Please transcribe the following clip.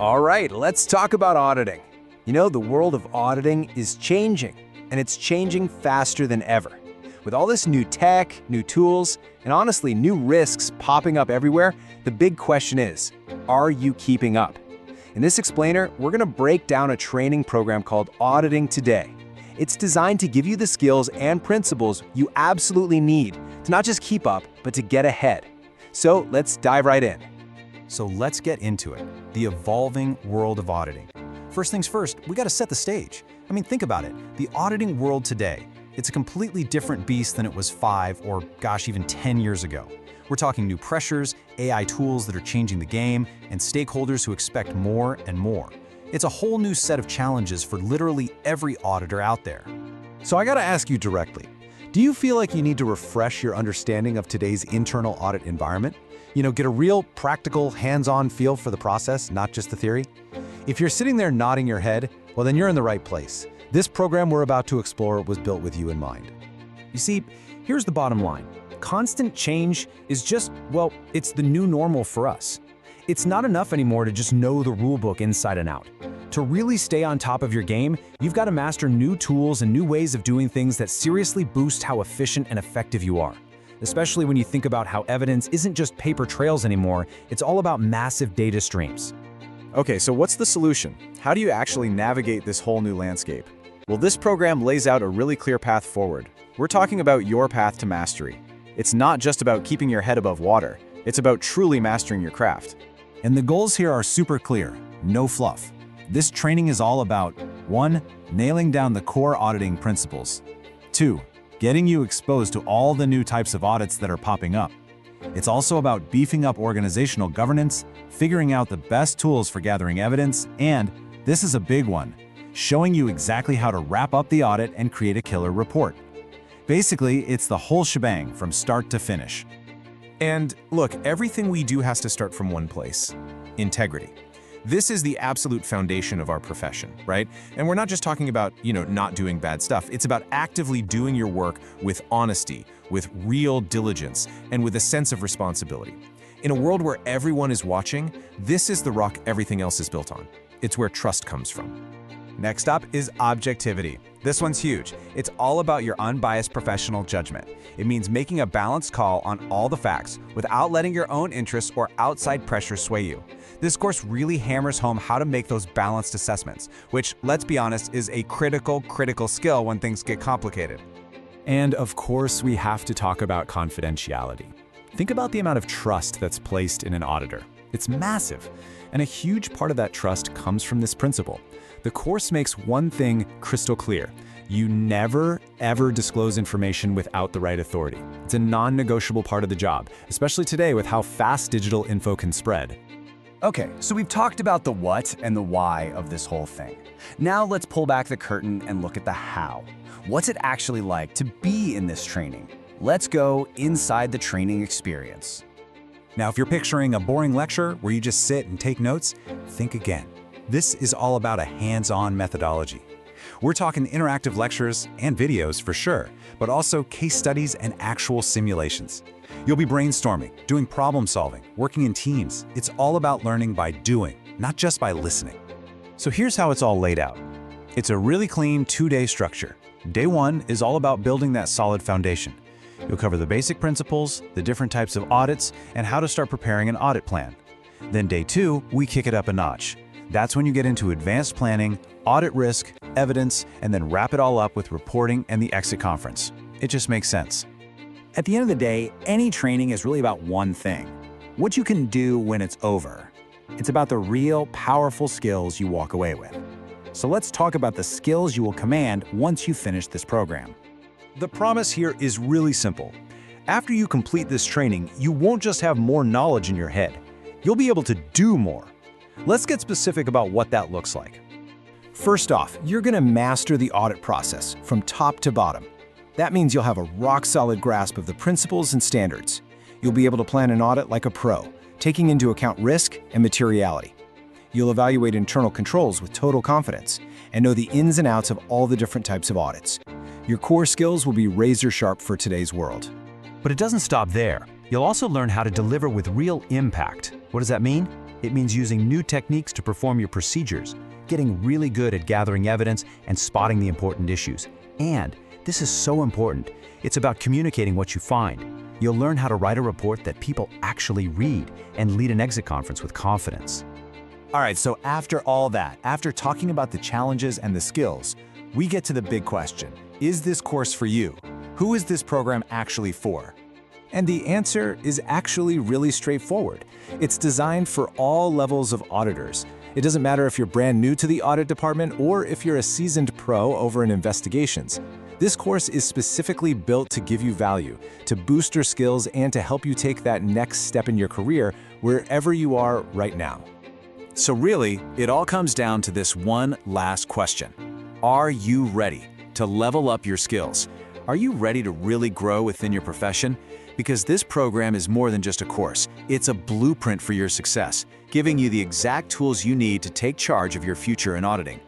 All right, let's talk about auditing. You know, the world of auditing is changing, and it's changing faster than ever. With all this new tech, new tools, and honestly, new risks popping up everywhere, the big question is, are you keeping up? In this explainer, we're going to break down a training program called Auditing Today. It's designed to give you the skills and principles you absolutely need to not just keep up, but to get ahead. So let's dive right in. So let's get into it, the evolving world of auditing. First things first, we got to set the stage. I mean, think about it. The auditing world today, it's a completely different beast than it was 5 or gosh, even 10 years ago. We're talking new pressures, AI tools that are changing the game, and stakeholders who expect more and more. It's a whole new set of challenges for literally every auditor out there. So I got to ask you directly, do you feel like you need to refresh your understanding of today's internal audit environment? Get a real practical, hands-on feel for the process, not just the theory? If you're sitting there nodding your head, well then you're in the right place. This program we're about to explore was built with you in mind. You see, here's the bottom line. Constant change is just, well, it's the new normal for us. It's not enough anymore to just know the rulebook inside and out. To really stay on top of your game, you've got to master new tools and new ways of doing things that seriously boost how efficient and effective you are. Especially when you think about how evidence isn't just paper trails anymore, it's all about massive data streams. Okay, so what's the solution? How do you actually navigate this whole new landscape? Well, this program lays out a really clear path forward. We're talking about your path to mastery. It's not just about keeping your head above water. It's about truly mastering your craft. And the goals here are super clear, no fluff. This training is all about 1. Nailing down the core auditing principles. 2. Getting you exposed to all the new types of audits that are popping up. It's also about beefing up organizational governance, figuring out the best tools for gathering evidence, and, this is a big one, showing you exactly how to wrap up the audit and create a killer report. Basically, it's the whole shebang from start to finish. And look, everything we do has to start from one place: integrity. This is the absolute foundation of our profession, right? And we're not just talking about, not doing bad stuff. It's about actively doing your work with honesty, with real diligence, and with a sense of responsibility. In a world where everyone is watching, this is the rock everything else is built on. It's where trust comes from. Next up is objectivity. This one's huge. It's all about your unbiased professional judgment. It means making a balanced call on all the facts without letting your own interests or outside pressure sway you. This course really hammers home how to make those balanced assessments, which, let's be honest, is a critical skill when things get complicated. And of course, we have to talk about confidentiality. Think about the amount of trust that's placed in an auditor. It's massive, and a huge part of that trust comes from this principle. The course makes one thing crystal clear. You never, ever disclose information without the right authority. It's a non-negotiable part of the job, especially today with how fast digital info can spread. Okay, so we've talked about the what and the why of this whole thing. Now let's pull back the curtain and look at the how. What's it actually like to be in this training? Let's go inside the training experience. Now, if you're picturing a boring lecture where you just sit and take notes, think again. This is all about a hands-on methodology. We're talking interactive lectures and videos for sure, but also case studies and actual simulations. You'll be brainstorming, doing problem solving, working in teams. It's all about learning by doing, not just by listening. So here's how it's all laid out. It's a really clean 2-day structure. Day 1 is all about building that solid foundation. You'll cover the basic principles, the different types of audits, and how to start preparing an audit plan. Then day 2, we kick it up a notch. That's when you get into advanced planning, audit risk, evidence, and then wrap it all up with reporting and the exit conference. It just makes sense. At the end of the day, any training is really about one thing: what you can do when it's over. It's about the real, powerful skills you walk away with. So let's talk about the skills you will command once you finish this program. The promise here is really simple. After you complete this training, you won't just have more knowledge in your head. You'll be able to do more. Let's get specific about what that looks like. First off, you're going to master the audit process from top to bottom. That means you'll have a rock-solid grasp of the principles and standards. You'll be able to plan an audit like a pro, taking into account risk and materiality. You'll evaluate internal controls with total confidence and know the ins and outs of all the different types of audits. Your core skills will be razor-sharp for today's world. But it doesn't stop there. You'll also learn how to deliver with real impact. What does that mean? It means using new techniques to perform your procedures, getting really good at gathering evidence and spotting the important issues. And this is so important. It's about communicating what you find. You'll learn how to write a report that people actually read and lead an exit conference with confidence. All right, so after all that, after talking about the challenges and the skills, we get to the big question. Is this course for you? Who is this program actually for? And the answer is actually really straightforward. It's designed for all levels of auditors. It doesn't matter if you're brand new to the audit department or if you're a seasoned pro over in investigations. This course is specifically built to give you value, to boost your skills, and to help you take that next step in your career wherever you are right now. So really, it all comes down to this one last question. Are you ready to level up your skills? Are you ready to really grow within your profession? Because this program is more than just a course. It's a blueprint for your success, giving you the exact tools you need to take charge of your future in auditing.